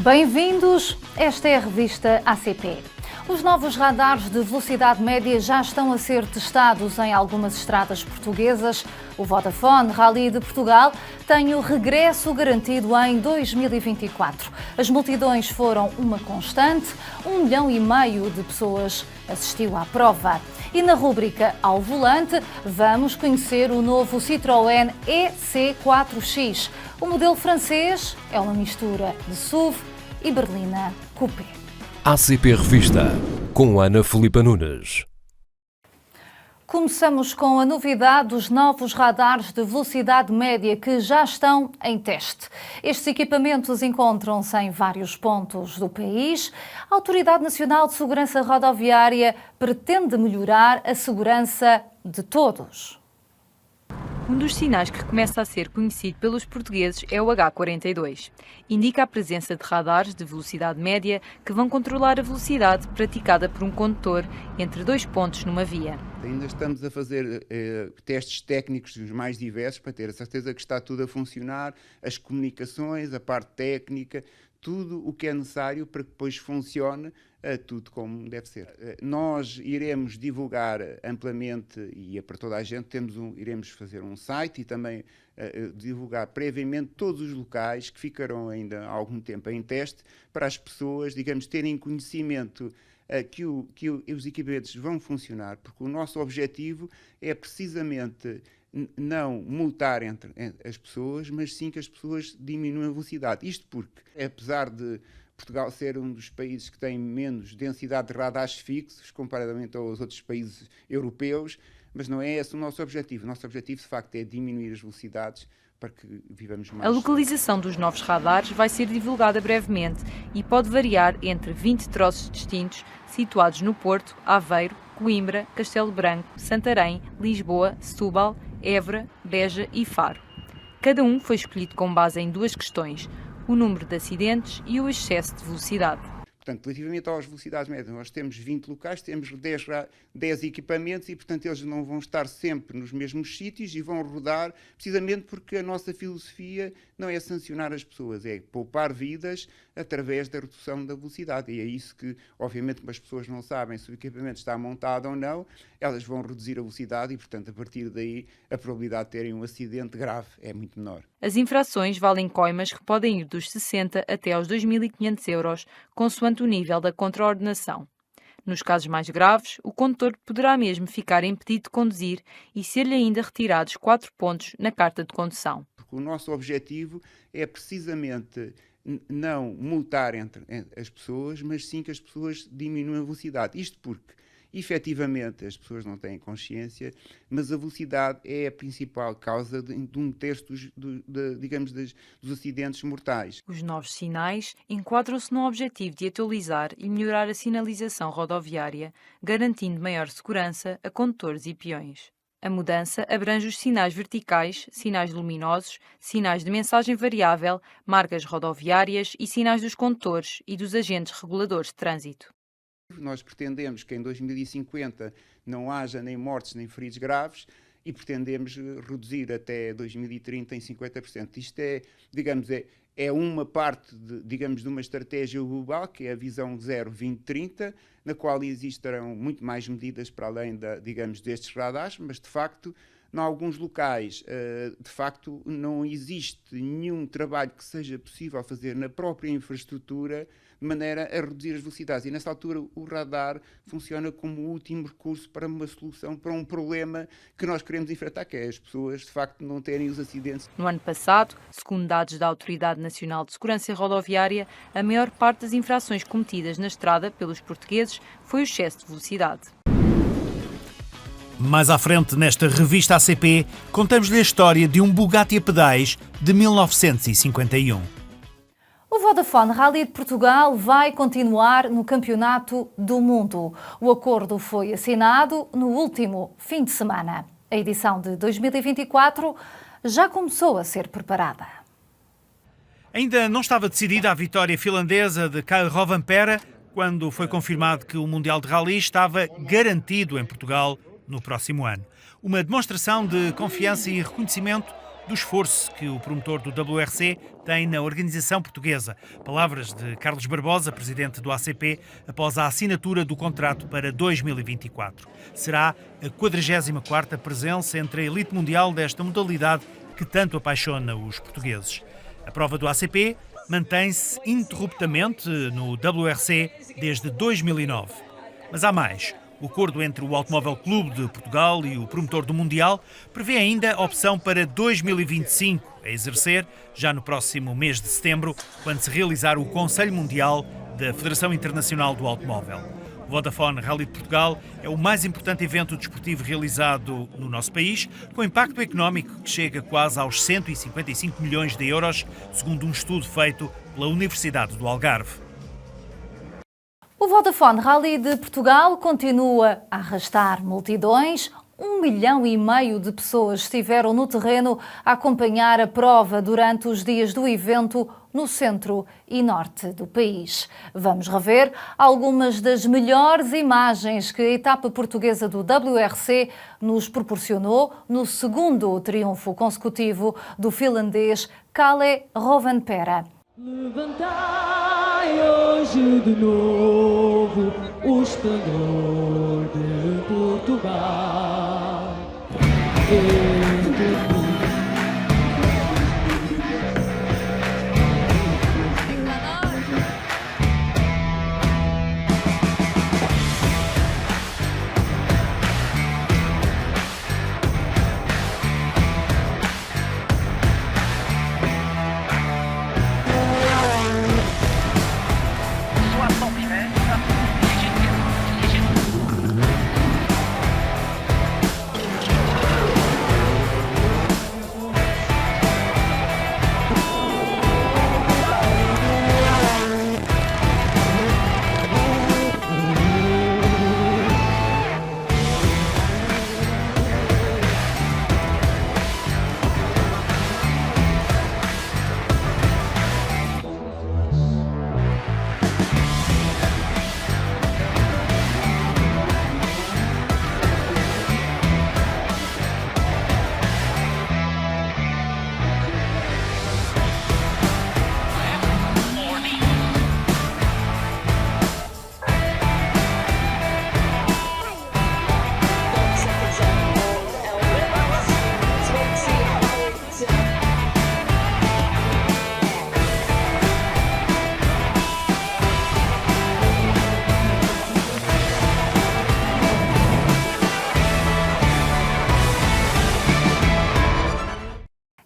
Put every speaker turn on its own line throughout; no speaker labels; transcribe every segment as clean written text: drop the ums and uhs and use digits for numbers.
Bem-vindos, esta é a revista ACP. Os novos radares de velocidade média já estão a ser testados em algumas estradas portuguesas. O Vodafone Rally de Portugal tem o regresso garantido em 2024. As multidões foram uma constante, 1,5 milhão de pessoas assistiu à prova. E na rúbrica Ao Volante, vamos conhecer o novo Citroën EC4X. O modelo francês é uma mistura de SUV e berlina coupé.
ACP Revista, com Ana Filipa Nunes.
Começamos com a novidade dos novos radares de velocidade média que já estão em teste. Estes equipamentos encontram-se em vários pontos do país. A Autoridade Nacional de Segurança Rodoviária pretende melhorar a segurança de todos.
Um dos sinais que começa a ser conhecido pelos portugueses é o H42. Indica a presença de radares de velocidade média que vão controlar a velocidade praticada por um condutor entre dois pontos numa via.
Ainda estamos a fazer testes técnicos dos mais diversos para ter a certeza que está tudo a funcionar, as comunicações, a parte técnica, tudo o que é necessário para que depois funcione tudo como deve ser. Nós iremos divulgar amplamente e é para toda a gente, iremos fazer um site e também divulgar previamente todos os locais que ficarão ainda há algum tempo em teste para as pessoas, digamos, terem conhecimento que os equipamentos vão funcionar, porque o nosso objetivo é precisamente não multar entre as pessoas, mas sim que as pessoas diminuam a velocidade. Isto porque, apesar de Portugal ser um dos países que tem menos densidade de radares fixos, comparadamente aos outros países europeus, mas não é esse o nosso objetivo. O nosso objetivo, de facto, é diminuir as velocidades para que vivamos mais.
A localização dos novos radares vai ser divulgada brevemente e pode variar entre 20 troços distintos situados no Porto, Aveiro, Coimbra, Castelo Branco, Santarém, Lisboa, Setúbal, Évora, Beja e Faro. Cada um foi escolhido com base em duas questões: o número de acidentes e o excesso de velocidade.
Portanto, relativamente às velocidades médias, nós temos 20 locais, temos 10 equipamentos e, portanto, eles não vão estar sempre nos mesmos sítios e vão rodar, precisamente porque a nossa filosofia não é sancionar as pessoas, é poupar vidas através da redução da velocidade. E é isso que, obviamente, como as pessoas não sabem se o equipamento está montado ou não, elas vão reduzir a velocidade e, portanto, a partir daí, a probabilidade de terem um acidente grave é muito menor.
As infrações valem coimas que podem ir dos 60 até aos 2.500 euros, consoante o nível da contraordenação. Nos casos mais graves, o condutor poderá mesmo ficar impedido de conduzir e ser-lhe ainda retirados 4 pontos na carta de condução.
Porque o nosso objetivo é precisamente não multar entre as pessoas, mas sim que as pessoas diminuam a velocidade. Isto porque, efetivamente, as pessoas não têm consciência, mas a velocidade é a principal causa de um terço dos acidentes mortais.
Os novos sinais enquadram-se no objetivo de atualizar e melhorar a sinalização rodoviária, garantindo maior segurança a condutores e peões. A mudança abrange os sinais verticais, sinais luminosos, sinais de mensagem variável, marcas rodoviárias e sinais dos condutores e dos agentes reguladores de trânsito.
Nós pretendemos que em 2050 não haja nem mortes nem feridos graves e pretendemos reduzir até 2030 em 50%. Isto é uma parte de uma estratégia global, que é a visão 0-2030, na qual existirão muito mais medidas para além destes radares, mas de facto, em alguns locais, de facto, não existe nenhum trabalho que seja possível fazer na própria infraestrutura de maneira a reduzir as velocidades. E nessa altura o radar funciona como o último recurso para uma solução, para um problema que nós queremos enfrentar, que é as pessoas, de facto, não terem os acidentes.
No ano passado, segundo dados da Autoridade Nacional de Segurança Rodoviária, a maior parte das infrações cometidas na estrada pelos portugueses foi o excesso de velocidade.
Mais à frente, nesta revista ACP, contamos-lhe a história de um Bugatti a pedais de 1951.
O Vodafone Rally de Portugal vai continuar no Campeonato do Mundo. O acordo foi assinado no último fim de semana. A edição de 2024 já começou a ser preparada.
Ainda não estava decidida a vitória finlandesa de Kalle Rovanperä quando foi confirmado que o Mundial de Rally estava garantido em Portugal no próximo ano. Uma demonstração de confiança e reconhecimento do esforço que o promotor do WRC tem na organização portuguesa. Palavras de Carlos Barbosa, presidente do ACP, após a assinatura do contrato para 2024. Será a 44ª presença entre a elite mundial desta modalidade que tanto apaixona os portugueses. A prova do ACP mantém-se ininterruptamente no WRC desde 2009. Mas há mais. O acordo entre o Automóvel Clube de Portugal e o promotor do Mundial prevê ainda a opção para 2025, a exercer já no próximo mês de setembro, quando se realizar o Conselho Mundial da Federação Internacional do Automóvel. O Vodafone Rally de Portugal é o mais importante evento desportivo realizado no nosso país, com impacto económico que chega quase aos 155 milhões de euros, segundo um estudo feito pela Universidade do Algarve.
O Vodafone Rally de Portugal continua a arrastar multidões. 1,5 milhão de pessoas estiveram no terreno a acompanhar a prova durante os dias do evento no centro e norte do país. Vamos rever algumas das melhores imagens que a etapa portuguesa do WRC nos proporcionou no segundo triunfo consecutivo do finlandês Kalle Rovanperä.
Levantai hoje de novo o esplendor de Portugal.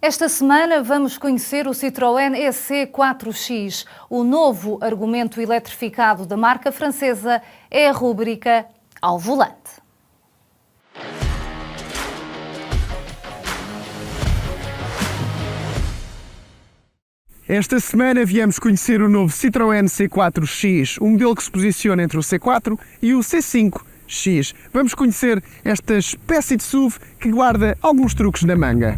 Esta semana vamos conhecer o Citroën EC4X. O novo argumento eletrificado da marca francesa é a rúbrica Ao Volante.
Esta semana viemos conhecer o novo Citroën C4X, um modelo que se posiciona entre o C4 e o C5X. Vamos conhecer esta espécie de SUV que guarda alguns truques na manga.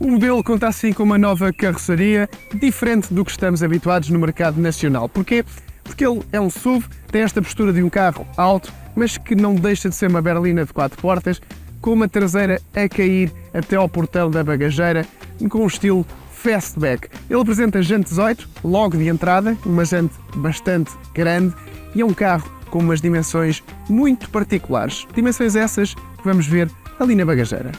O modelo conta assim com uma nova carroceria, diferente do que estamos habituados no mercado nacional. Porquê? Porque ele é um SUV, tem esta postura de um carro alto, mas que não deixa de ser uma berlina de 4 portas, com uma traseira a cair até ao portão da bagageira, com um estilo fastback. Ele apresenta jante 18, logo de entrada, uma jante bastante grande, e é um carro com umas dimensões muito particulares. Dimensões essas que vamos ver ali na bagageira.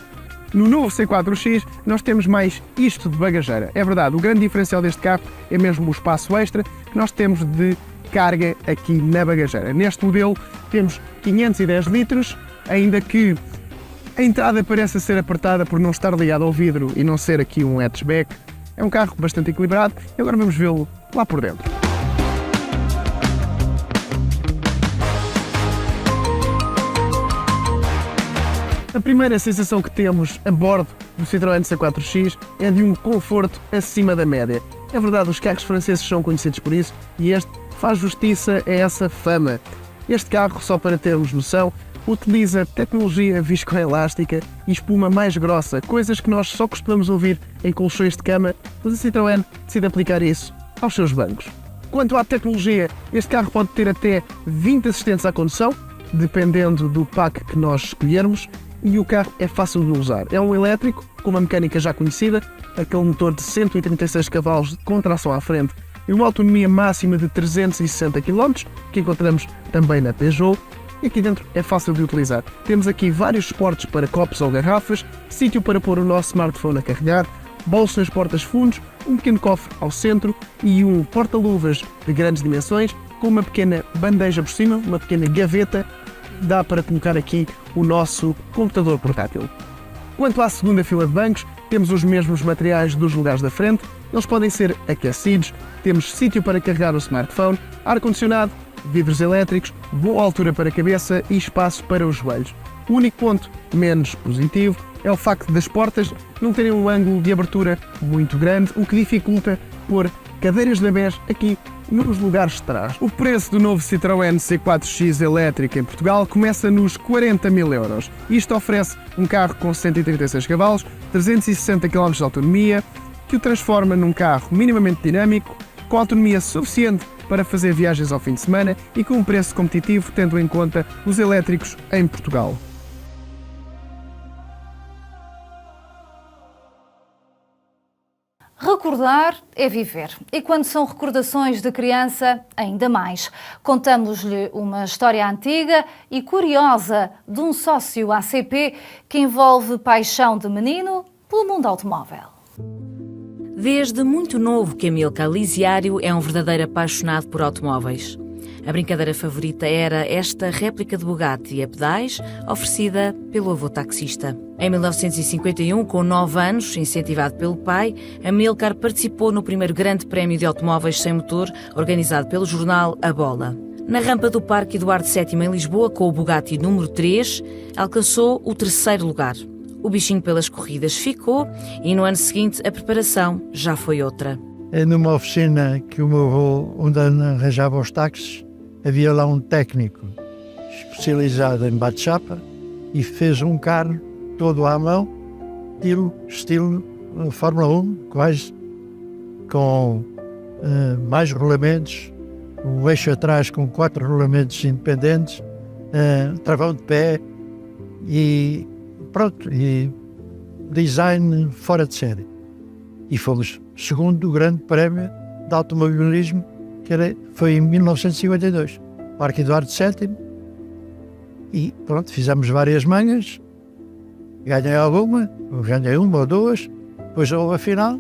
No novo C4X nós temos mais isto de bagageira. É verdade, o grande diferencial deste carro é mesmo o espaço extra que nós temos de carga aqui na bagageira. Neste modelo temos 510 litros, ainda que a entrada pareça ser apertada por não estar ligado ao vidro e não ser aqui um hatchback. É um carro bastante equilibrado e agora vamos vê-lo lá por dentro. A primeira sensação que temos a bordo do Citroën C4X é de um conforto acima da média. É verdade, os carros franceses são conhecidos por isso e este faz justiça a essa fama. Este carro, só para termos noção, utiliza tecnologia viscoelástica e espuma mais grossa, coisas que nós só costumamos ouvir em colchões de cama, mas a Citroën decide aplicar isso aos seus bancos. Quanto à tecnologia, este carro pode ter até 20 assistentes à condução, dependendo do pack que nós escolhermos, e o carro é fácil de usar. É um elétrico com uma mecânica já conhecida, aquele motor de 136 cavalos com tração à frente e uma autonomia máxima de 360 km, que encontramos também na Peugeot. E aqui dentro é fácil de utilizar. Temos aqui vários suportes para copos ou garrafas, sítio para pôr o nosso smartphone a carregar, bolso nas portas-fundos, um pequeno cofre ao centro e um porta-luvas de grandes dimensões com uma pequena bandeja por cima, uma pequena gaveta. Dá para colocar aqui o nosso computador portátil. Quanto à segunda fila de bancos, temos os mesmos materiais dos lugares da frente, eles podem ser aquecidos, temos sítio para carregar o smartphone, ar-condicionado, vidros elétricos, boa altura para a cabeça e espaço para os joelhos. O único ponto menos positivo é o facto das portas não terem um ângulo de abertura muito grande, o que dificulta pôr cadeiras de bebés aqui nos lugares de trás. O preço do novo Citroën C4X elétrico em Portugal começa nos 40.000 euros. Isto oferece um carro com 136 cavalos, 360 km de autonomia, que o transforma num carro minimamente dinâmico, com autonomia suficiente para fazer viagens ao fim de semana e com um preço competitivo, tendo em conta os elétricos em Portugal.
Recordar é viver. E quando são recordações de criança, ainda mais. Contamos-lhe uma história antiga e curiosa de um sócio ACP que envolve paixão de menino pelo mundo automóvel.
Desde muito novo que Amílcar Lisiário é um verdadeiro apaixonado por automóveis. A brincadeira favorita era esta réplica de Bugatti a pedais, oferecida pelo avô taxista. Em 1951, com 9 anos, incentivado pelo pai, Amílcar participou no primeiro grande prémio de automóveis sem motor, organizado pelo jornal A Bola. Na rampa do Parque Eduardo VII em Lisboa, com o Bugatti número 3, alcançou o 3º lugar. O bichinho pelas corridas ficou e no ano seguinte a preparação já foi outra.
Numa oficina que o meu avô, onde arranjava os táxis, havia lá um técnico especializado em bate-chapa e fez um carro todo à mão, estilo Fórmula 1, quase, com mais rolamentos, um eixo atrás com 4 rolamentos independentes, travão de pé e pronto, e design fora de série. E fomos segundo o grande prémio de automobilismo, foi em 1952, Parque Eduardo VII, e pronto, fizemos várias manhas, ganhei ganhei uma ou duas, depois houve a final.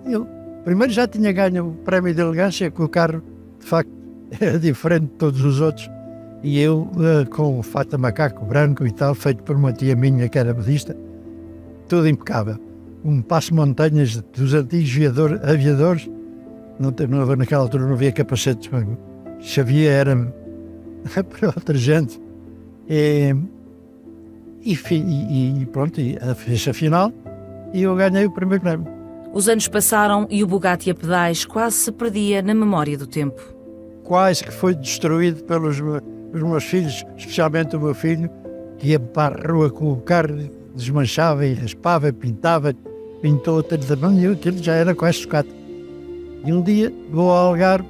Eu primeiro já tinha ganho o prémio de elegância, que o carro de facto era diferente de todos os outros, e eu com o fato de macaco branco e tal, feito por uma tia minha que era budista, tudo impecável. Um passo-montanhas dos antigos aviadores, naquela altura não havia capacetes, se havia era para outra gente. E pronto, fez a final e eu ganhei o primeiro prémio.
Os anos passaram e o Bugatti a pedais quase se perdia na memória do tempo.
Quase que foi destruído pelos meus filhos, especialmente o meu filho, que ia para a rua com o carro, desmanchava e raspava, pintou até de tamanho e aquilo já era quase chocado. E um dia vou ao Algarve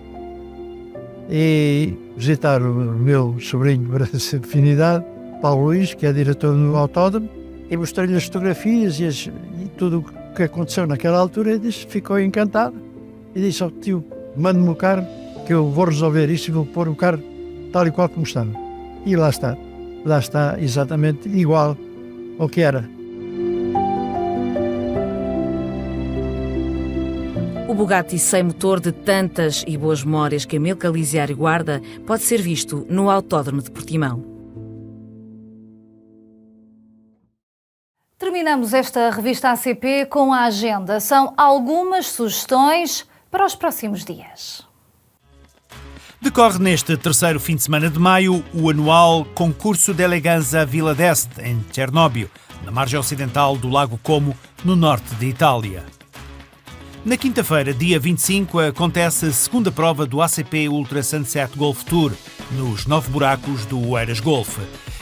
e visitar o meu sobrinho de afinidade, Paulo Luís, que é diretor do autódromo, e mostrei-lhe as fotografias e tudo o que aconteceu naquela altura, e ficou encantado e disse ao tio, mande-me o carro que eu vou resolver isso e vou pôr o carro tal e qual como estava. E lá está exatamente igual ao que era.
O Bugatti sem motor de tantas e boas memórias que Amílcar Lisiário guarda pode ser visto no Autódromo de Portimão.
Terminamos esta revista ACP com a agenda. São algumas sugestões para os próximos dias.
Decorre neste terceiro fim de semana de maio o anual Concurso de Eleganza Villa d'Este, em Chernobyl, na margem ocidental do Lago Como, no norte de Itália. Na quinta-feira, dia 25, acontece a segunda prova do ACP Ultra Sunset Golf Tour, nos 9 buracos do Oeiras Golf.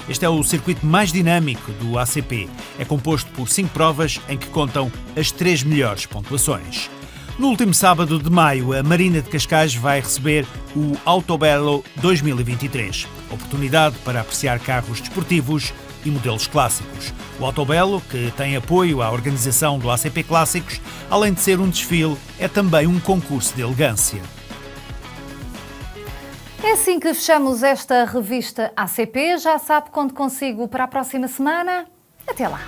Este é o circuito mais dinâmico do ACP. É composto por 5 provas em que contam as 3 melhores pontuações. No último sábado de maio, a Marina de Cascais vai receber o Autobello 2023. Oportunidade para apreciar carros desportivos e modelos clássicos. O Autobello, que tem apoio à organização do ACP Clássicos, além de ser um desfile, é também um concurso de elegância.
É assim que fechamos esta revista ACP. Já sabe quando consigo para a próxima semana? Até lá!